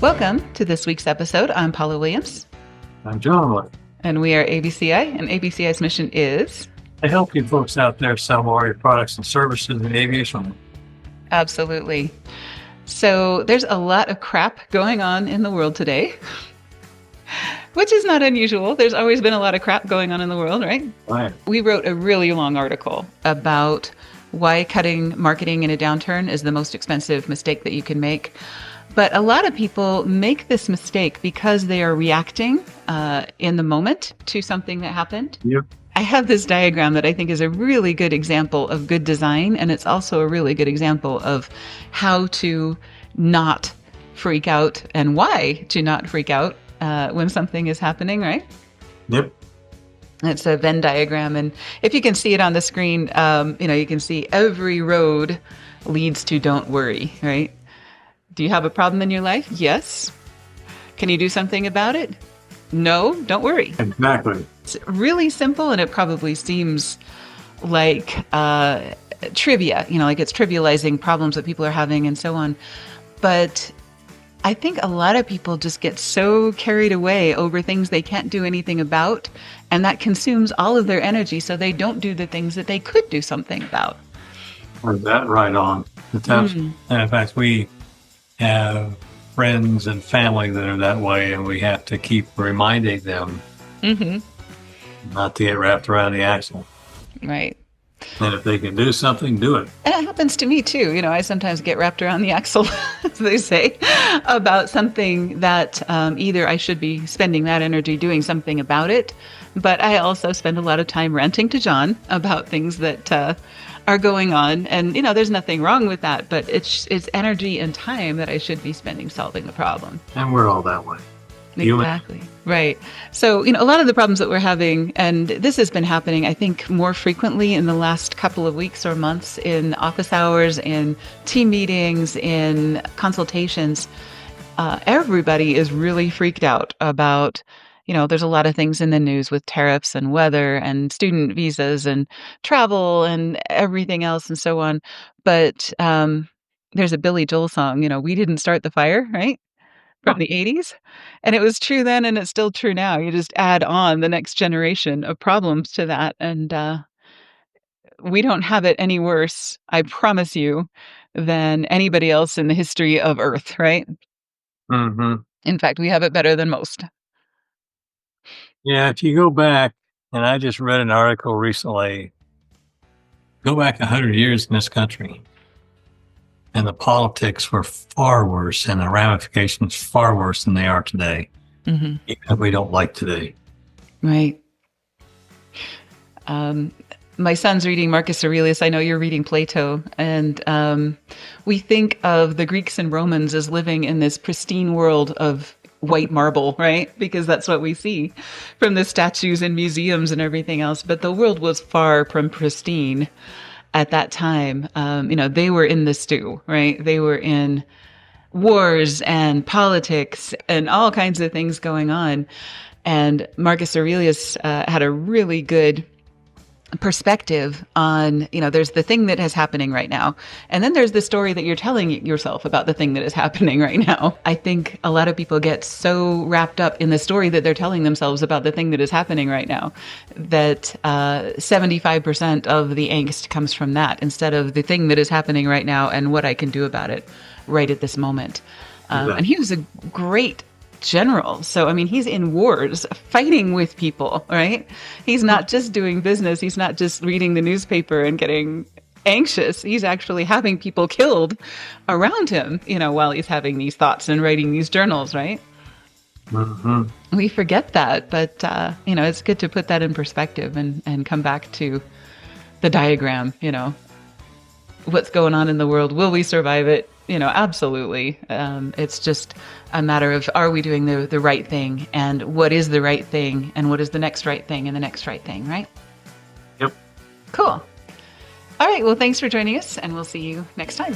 Welcome to this week's episode. I'm Paula Williams. I'm John. And we are ABCI, and ABCI's mission is to help you folks out there sell more of your products and services in aviation. Absolutely. So there's a lot of crap going on in the world today, which is not unusual. There's always been a lot of crap going on in the world, right? Right. We wrote a really long article about why cutting marketing in a downturn is the most expensive mistake that you can make. But a lot of people make this mistake because they are reacting in the moment to something that happened. Yep. I have this diagram that I think is a really good example of good design, and it's also a really good example of how to not freak out and why to not freak out when something is happening, right? Yep. It's a Venn diagram, and if you can see it on the screen, you can see every road leads to don't worry, right? Do you have a problem in your life? Yes. Can you do something about it? No, don't worry. Exactly. It's really simple, and it probably seems like trivia, like it's trivializing problems that people are having and so on. But I think a lot of people just get so carried away over things they can't do anything about, and that consumes all of their energy, so they don't do the things that they could do something about. Or that right on. And in fact, we have friends and family that are that way, and we have to keep reminding them not to get wrapped around the axle. Right. And if they can do something, do it. And it happens to me too. I sometimes get wrapped around the axle, as they say, about something that either I should be spending that energy doing something about it, but I also spend a lot of time ranting to John about things that are going on. And, there's nothing wrong with that, but it's energy and time that I should be spending solving the problem. And we're all that way. Exactly. Right. So, a lot of the problems that we're having, and this has been happening, I think, more frequently in the last couple of weeks or months in office hours, in team meetings, in consultations. Everybody is really freaked out about, there's a lot of things in the news with tariffs and weather and student visas and travel and everything else and so on. But there's a Billy Joel song, we didn't start the fire, right? From the 80s. And it was true then, and it's still true now. You just add on the next generation of problems to that. And we don't have it any worse, I promise you, than anybody else in the history of Earth, right? Mm-hmm. In fact, we have it better than most. Yeah, if you go back, and I just read an article recently, go back 100 years in this country, and the politics were far worse, and the ramifications far worse than they are today, even if we don't like today. Right. My son's reading Marcus Aurelius. I know you're reading Plato. And we think of the Greeks and Romans as living in this pristine world of white marble, right? Because that's what we see from the statues and museums and everything else. But the world was far from pristine at that time. They were in the stew, right? They were in wars and politics and all kinds of things going on. And Marcus Aurelius had a really good perspective on, there's the thing that is happening right now. And then there's the story that you're telling yourself about the thing that is happening right now. I think a lot of people get so wrapped up in the story that they're telling themselves about the thing that is happening right now that 75% of the angst comes from that instead of the thing that is happening right now and what I can do about it right at this moment. And he was a great general. So, he's in wars, fighting with people, right? He's not just doing business. He's not just reading the newspaper and getting anxious. He's actually having people killed around him, while he's having these thoughts and writing these journals, right? Mm-hmm. We forget that, but, it's good to put that in perspective and come back to the diagram, what's going on in the world. Will we survive it? Absolutely. It's just a matter of, are we doing the right thing, and what is the right thing, and what is the next right thing and the next right thing, right? Yep. Cool. All right. Well, thanks for joining us, and we'll see you next time.